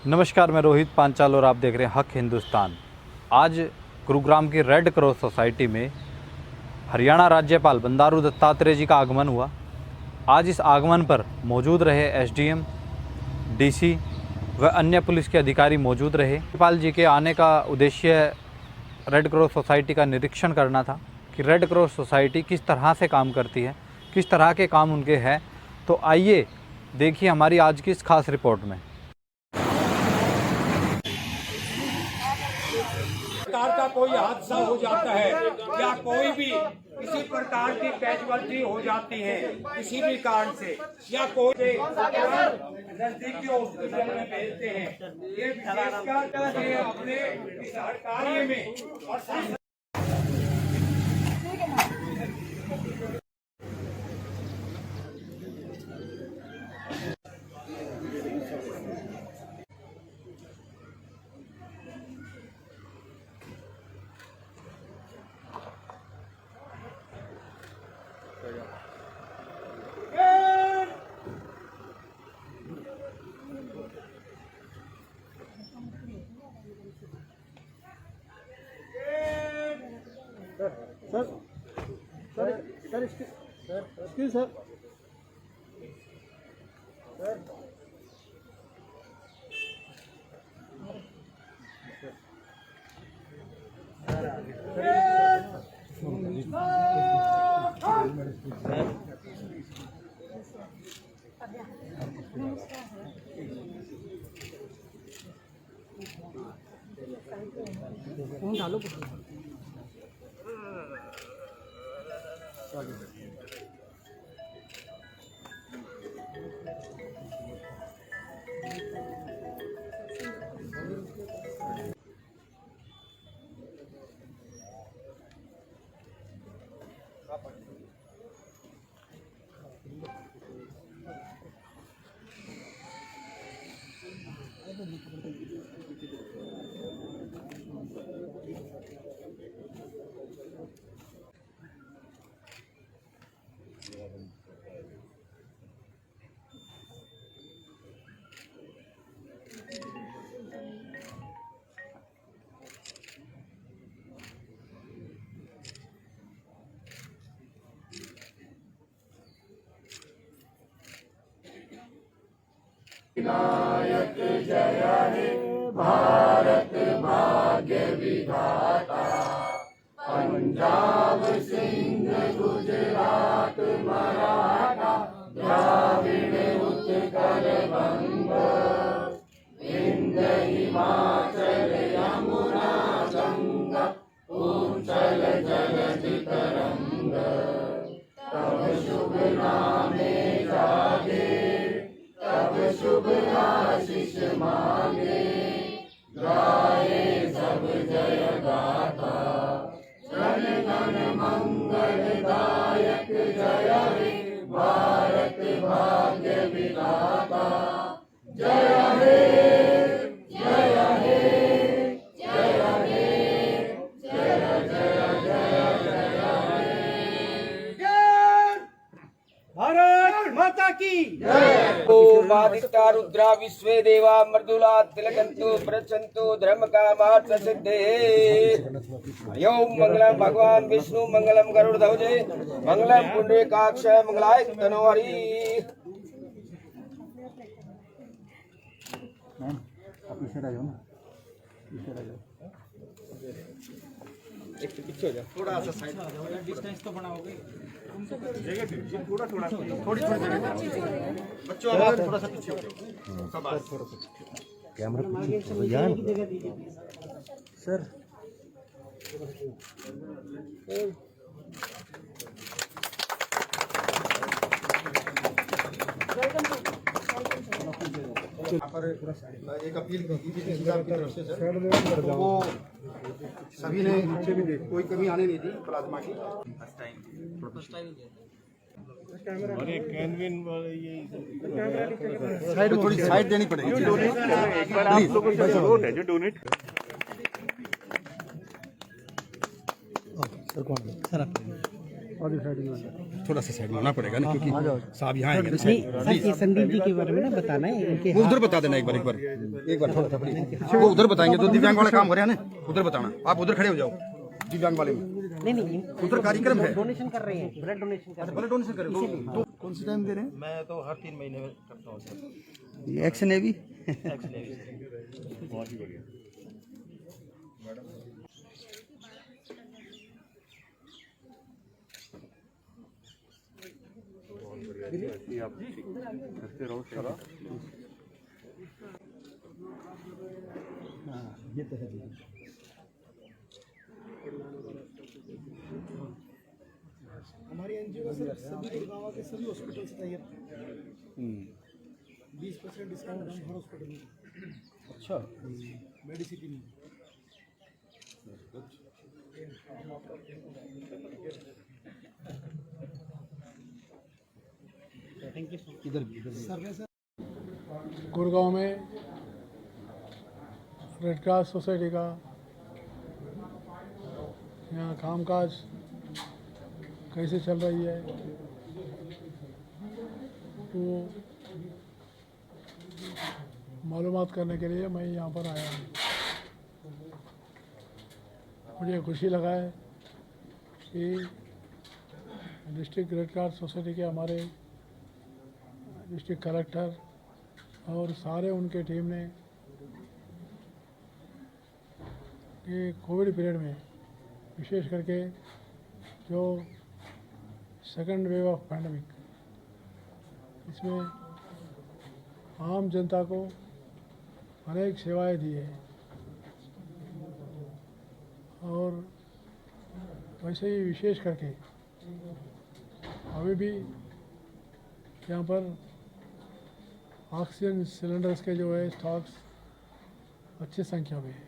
नमस्कार, मैं रोहित पांचाल और आप देख रहे हैं हक हिंदुस्तान। आज गुरुग्राम की रेड क्रॉस सोसाइटी में हरियाणा राज्यपाल बंडारू दत्तात्रेय जी का आगमन हुआ। आज इस आगमन पर मौजूद रहे एसडीएम, डीसी व अन्य पुलिस के अधिकारी मौजूद रहे। राज्यपाल जी के आने का उद्देश्य रेड क्रॉस सोसाइटी का निरीक्षण करना था कि रेड क्रॉस सोसाइटी किस तरह से काम करती है, किस तरह के काम उनके हैं। तो आइए देखिए हमारी आज की इस खास रिपोर्ट में। प्रकार का कोई हादसा हो जाता है या कोई भी किसी प्रकार की कैजुअलिटी हो जाती है किसी भी कारण से या कोई नजदीकी हॉस्पिटल में भेजते हैं, ये विशेषकर अपने इस कार्य में और विनायक जय हे भारत भाग्य विधाता। पंजाब सिंध गुजरात मराठा द्राविड़ उत्कल बंग विंध्य हिमाचल यमुना गंगा उच्चल जलधि तरंग। तब शुभ नामे जागे तब शुभ आशीष मांगे, गाए सब जय गाथा। जन गण मंगल दायक जय हे भारत भाग्य विधाता। जय हे जय हे जय हे जय जय जय जय हे। भारत माता की बाधिता रुद्रा विश्वे देवा मृदुला तिलकन्तु प्रचन्तु धर्म कामार्थ सिद्धे। ओम मंगलम भगवान विष्णु मंगलम गरुड़ध्वजे मंगलम पुंडरीकाक्ष मंगलाय तनोहरि। पीछे हो जाओ, थोड़ा सा साइड डिस्टेंस तो बनाओगे थोड़ा थोड़ी बच्चों आवाज थोड़ा सा पीछे हो जाओ। सब कैमरा पीछे यार सर। एक अपील इंतजाम की तरफ से सर, तो वो सभी ने कोई कमी आने नहीं दी प्लाज्मा की। साइड थोड़ी साइड देनी पड़ेगी। एक बार आप लोगों से जरूरत है जो डोनेट सर कौन सर आप साइड में थोड़ा सा साइड में आना पड़ेगा ना, क्योंकि साहब यहाँ आएंगे ना नहीं सर, ये संदीप जी के बारे में ना बताना है इनके वो उधर बता देना एक बार थोड़ा सा वो उधर बताएंगे तो दिव्यांग वाला काम हो रहा है ना, उधर बताना। आप उधर खड़े हो जाओ दिव्यांग वाले में, नहीं उधर कार्यक्रम है, डोनेशन कर रहे हैं, ब्लड डोनेशन कर रहे ब्लड डोनेशन करें तो कौन सी टाइम दे रहे हैं? मैं तो हर 3 महीने में करता हूँ सर। एक्स नेवी बहुत ही बढ़िया। ऐसी आप करते रहो सेवा। ये तो है। हमारी एनजीओ का सर सभी गुड़गांव के सभी हॉस्पिटल से तैयार 20% डिस्काउंट हम हर हॉस्पिटल में। अच्छा मेडिसिटी में इधर भी गुड़गांव में रेड क्रॉस सोसाइटी का यहाँ कामकाज कैसे चल रही है तो मालूमात करने के लिए मैं यहाँ पर आया हूँ। मुझे खुशी लगा है कि डिस्ट्रिक्ट रेड क्रॉस सोसाइटी के हमारे डिस्ट्रिक्ट कलेक्टर और सारे उनके टीम ने ये कोविड पीरियड में विशेष करके जो सेकंड वेव ऑफ पैंडमिक, इसमें आम जनता को अनेक सेवाएं दी है। और वैसे ही विशेष करके अभी भी यहाँ पर ऑक्सीजन सिलेंडर्स के जो है स्टॉक्स अच्छी संख्या में है।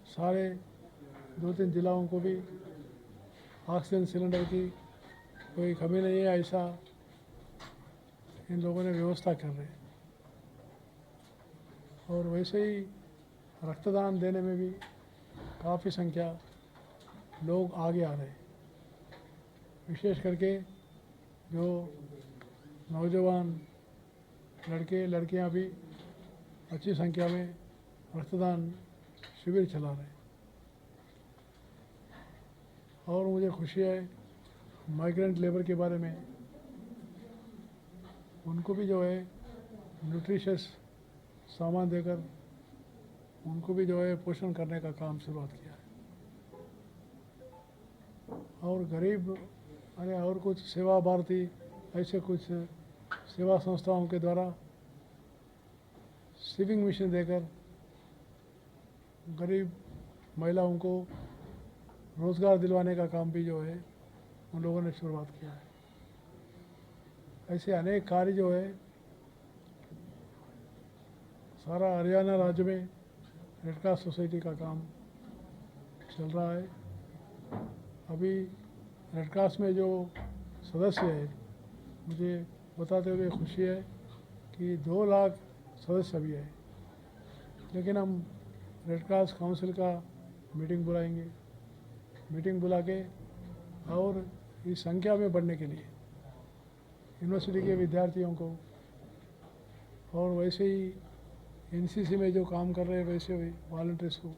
सारे 2-3 जिलाओं को भी ऑक्सीजन सिलेंडर की कोई कमी नहीं है, ऐसा इन लोगों ने व्यवस्था कर रहे हैं। और वैसे ही रक्तदान देने में भी काफ़ी संख्या लोग आगे आ रहे हैं। विशेष करके जो नौजवान लड़के लड़कियां भी अच्छी संख्या में रक्तदान शिविर चला रहे हैं। और मुझे खुशी है माइग्रेंट लेबर के बारे में, उनको भी जो है न्यूट्रिशियस सामान देकर उनको भी जो है पोषण करने का काम शुरुआत किया है। और गरीब अरे और कुछ सेवा भारती ऐसे कुछ सेवा संस्थाओं के द्वारा सिविंग मशीन देकर गरीब महिलाओं को रोज़गार दिलवाने का काम भी जो है उन लोगों ने शुरुआत किया है। ऐसे अनेक कार्य जो है सारा हरियाणा राज्य में रेड क्रॉस सोसाइटी का काम चल रहा है। अभी रेड क्रॉस में जो सदस्य है, मुझे बताते हुए खुशी है कि 2 लाख सदस्य अभी है। लेकिन हम रेड क्रॉस काउंसिल का मीटिंग बुलाएंगे, मीटिंग बुला के और इस संख्या में बढ़ने के लिए यूनिवर्सिटी के विद्यार्थियों को और वैसे ही एनसीसी में जो काम कर रहे हैं वैसे भी वॉलंटियर्स को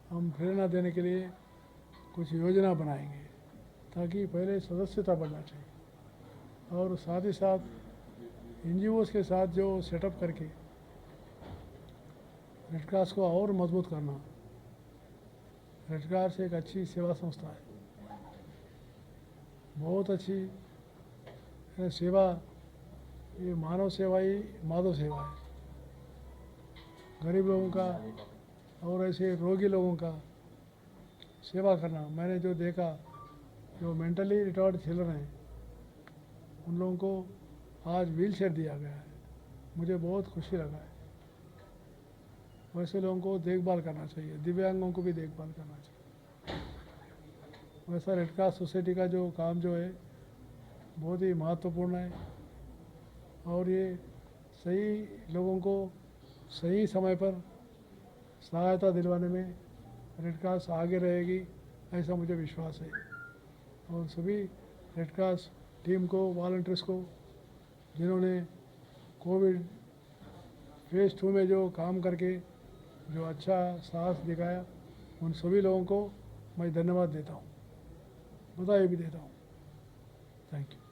हम प्रेरणा देने के लिए कुछ योजना बनाएंगे, ताकि पहले सदस्यता बढ़ना चाहिए और साथ ही साथ एनजीओज़ के साथ जो सेटअप करके रेड क्रॉस को और मजबूत करना। रेड क्रॉस एक अच्छी सेवा संस्था है, बहुत अच्छी सेवा, ये मानव सेवा ही माधव सेवा है। गरीब लोगों का और ऐसे रोगी लोगों का सेवा करना। मैंने जो देखा, जो मेंटली रिटार्ड चिल्ड्रन हैं उन लोगों को आज व्हील चेयर दिया गया है, मुझे बहुत खुशी लगा है। वैसे लोगों को देखभाल करना चाहिए, दिव्यांगों को भी देखभाल करना चाहिए। वैसा रेड क्रॉस सोसाइटी का जो काम जो है बहुत ही महत्वपूर्ण है और ये सही लोगों को सही समय पर सहायता दिलवाने में रेड क्रॉस आगे रहेगी ऐसा मुझे विश्वास है। और सभी रेड क्रॉस टीम को, वॉलंटियर्स को, जिन्होंने कोविड फेज़ 2 में जो काम करके जो अच्छा साहस दिखाया, उन सभी लोगों को मैं धन्यवाद देता हूँ, बधाई भी देता हूँ। Thank you.